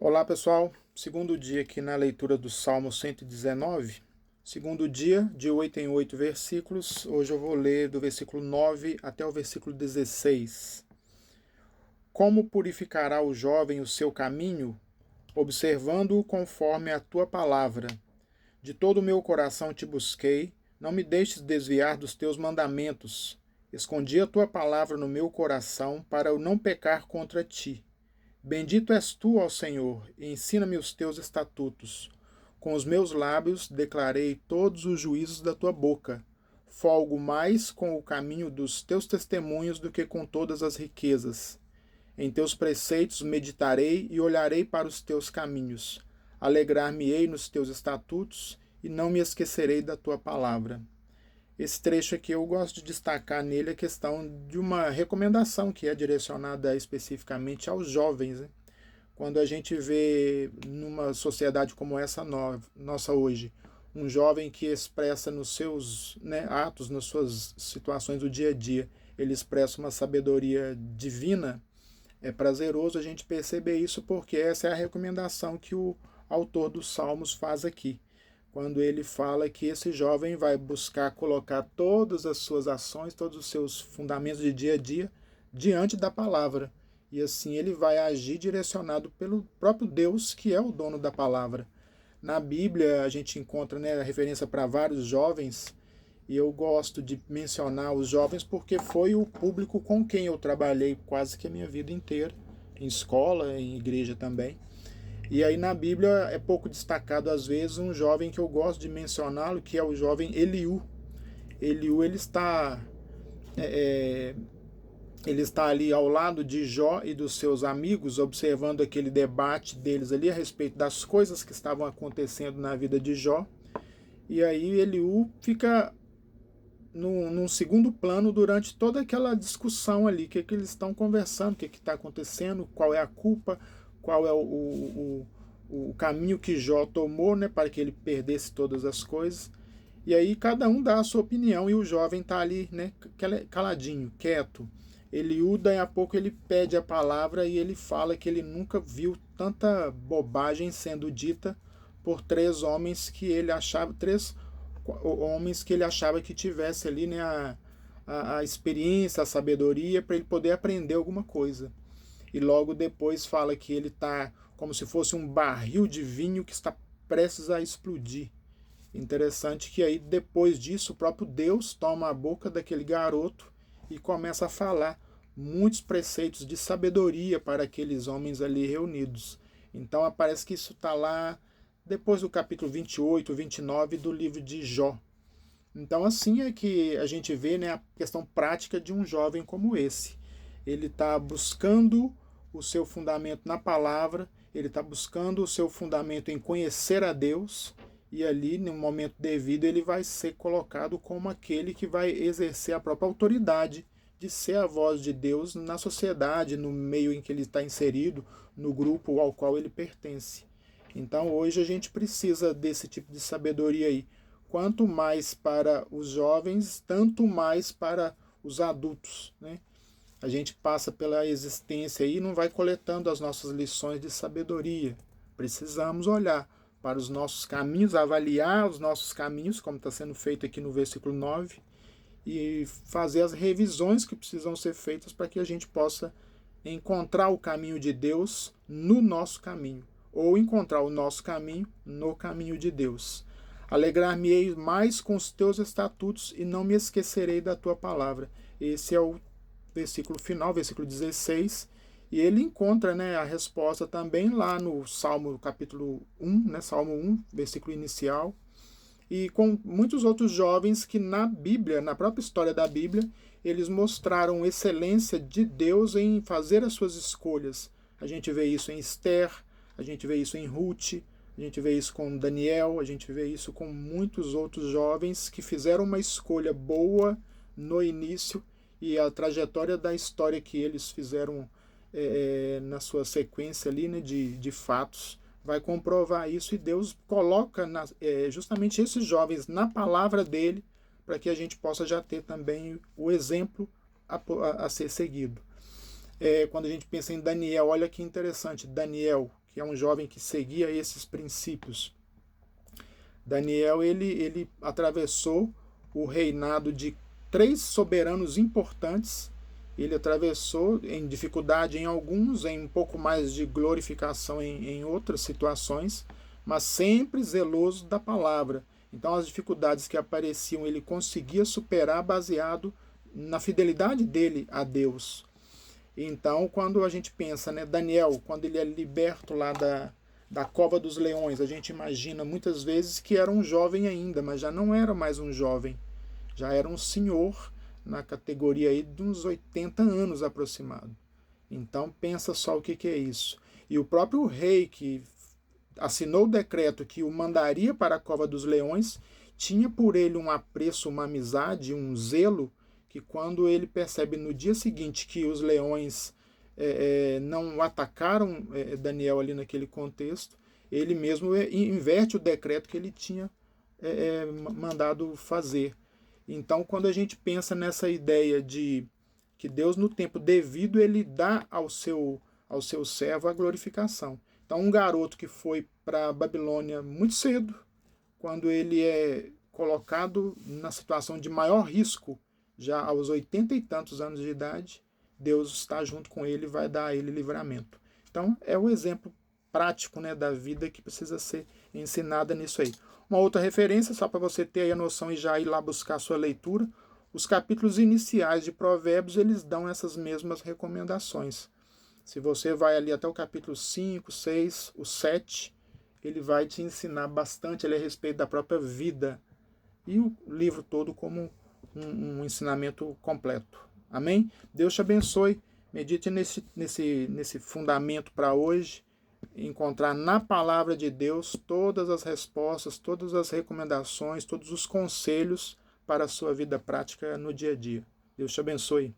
Olá pessoal, segundo dia aqui na leitura do Salmo 119, segundo dia, de 8 em 8 versículos. Hoje eu vou ler do versículo 9 até o versículo 16. Como purificará o jovem o seu caminho, observando-o conforme a tua palavra? De todo o meu coração te busquei, não me deixes desviar dos teus mandamentos. Escondi a tua palavra no meu coração para eu não pecar contra ti. Bendito és tu, ó Senhor, e ensina-me os teus estatutos. Com os meus lábios declarei todos os juízos da tua boca. Folgo mais com o caminho dos teus testemunhos do que com todas as riquezas. Em teus preceitos meditarei e olharei para os teus caminhos. Alegrar-me-ei nos teus estatutos e não me esquecerei da tua palavra. Esse trecho aqui eu gosto de destacar nele a questão de uma recomendação que é direcionada especificamente aos jovens, né? Quando a gente vê numa sociedade como essa nossa hoje, um jovem que expressa nos seus atos, nas suas situações do dia a dia, ele expressa uma sabedoria divina, é prazeroso a gente perceber isso, porque essa é a recomendação que o autor dos Salmos faz aqui, quando ele fala que esse jovem vai buscar colocar todas as suas ações, todos os seus fundamentos de dia a dia diante da palavra. E assim ele vai agir direcionado pelo próprio Deus, que é o dono da palavra. Na Bíblia a gente encontra a referência para vários jovens, e eu gosto de mencionar os jovens porque foi o público com quem eu trabalhei quase que a minha vida inteira, em escola, em igreja também. E aí na Bíblia é pouco destacado às vezes um jovem que eu gosto de mencioná-lo, que é o jovem Eliú. Eliú ele está ali ao lado de Jó e dos seus amigos, observando aquele debate deles ali a respeito das coisas que estavam acontecendo na vida de Jó. E aí Eliú fica num segundo plano durante toda aquela discussão ali, o que eles estão conversando, o que está acontecendo, qual é a culpa, qual é o caminho que Jó tomou, para que ele perdesse todas as coisas. E aí cada um dá a sua opinião e o jovem está ali, caladinho, quieto. Eliú, daí a pouco ele pede a palavra e ele fala que ele nunca viu tanta bobagem sendo dita por três homens que ele achava que tivesse ali a experiência, a sabedoria para ele poder aprender alguma coisa. E logo depois fala que ele está como se fosse um barril de vinho que está prestes a explodir. Interessante que aí depois disso o próprio Deus toma a boca daquele garoto e começa a falar muitos preceitos de sabedoria para aqueles homens ali reunidos. Então parece que isso está lá depois do capítulo 28, 29 do livro de Jó. Então assim é que a gente vê a questão prática de um jovem como esse. Ele está buscando o seu fundamento na palavra, ele está buscando o seu fundamento em conhecer a Deus, e ali, no momento devido, ele vai ser colocado como aquele que vai exercer a própria autoridade de ser a voz de Deus na sociedade, no meio em que ele está inserido, no grupo ao qual ele pertence. Então hoje a gente precisa desse tipo de sabedoria aí. Quanto mais para os jovens, tanto mais para os adultos, A gente passa pela existência e não vai coletando as nossas lições de sabedoria. Precisamos olhar para os nossos caminhos, avaliar os nossos caminhos, como está sendo feito aqui no versículo 9, e fazer as revisões que precisam ser feitas para que a gente possa encontrar o caminho de Deus no nosso caminho, ou encontrar o nosso caminho no caminho de Deus. Alegrar-me-ei mais com os teus estatutos e não me esquecerei da tua palavra. Esse é o versículo final, versículo 16, e ele encontra a resposta também lá no Salmo capítulo 1, Salmo 1, versículo inicial, e com muitos outros jovens que na Bíblia, na própria história da Bíblia, eles mostraram excelência de Deus em fazer as suas escolhas. A gente vê isso em Esther, a gente vê isso em Ruth, a gente vê isso com Daniel, a gente vê isso com muitos outros jovens que fizeram uma escolha boa no início, e a trajetória da história que eles fizeram na sua sequência ali, de fatos, vai comprovar isso, e Deus coloca justamente esses jovens na palavra dele, para que a gente possa já ter também o exemplo a ser seguido. Quando a gente pensa em Daniel, olha que interessante, Daniel, que é um jovem que seguia esses princípios. Daniel, ele atravessou o reinado de 3 soberanos importantes. Ele atravessou em dificuldade em alguns, em um pouco mais de glorificação em outras situações, mas sempre zeloso da palavra. Então as dificuldades que apareciam ele conseguia superar baseado na fidelidade dele a Deus. Então quando a gente pensa, né, Daniel, quando ele é liberto lá da cova dos leões, a gente imagina muitas vezes que era um jovem ainda, mas já não era mais um jovem, já era um senhor na categoria aí de uns 80 anos aproximado. Então pensa só o que é isso. E o próprio rei que assinou o decreto que o mandaria para a cova dos leões tinha por ele um apreço, uma amizade, um zelo, que quando ele percebe no dia seguinte que os leões não atacaram Daniel ali naquele contexto, ele mesmo inverte o decreto que ele tinha mandado fazer. Então, quando a gente pensa nessa ideia de que Deus, no tempo devido, ele dá ao seu servo a glorificação. Então, um garoto que foi para a Babilônia muito cedo, quando ele é colocado na situação de maior risco, já aos 80 e tantos anos de idade, Deus está junto com ele e vai dar a ele livramento. Então, é o exemplo prático, né, da vida que precisa ser ensinada nisso aí. Uma outra referência, só para você ter aí a noção e já ir lá buscar a sua leitura, os capítulos iniciais de Provérbios, eles dão essas mesmas recomendações. Se você vai ali até o capítulo 5, 6, o 7, ele vai te ensinar bastante ali a respeito da própria vida. E o livro todo como um ensinamento completo. Amém? Deus te abençoe. Medite nesse fundamento para hoje. Encontrar na palavra de Deus todas as respostas, todas as recomendações, todos os conselhos para a sua vida prática no dia a dia. Deus te abençoe.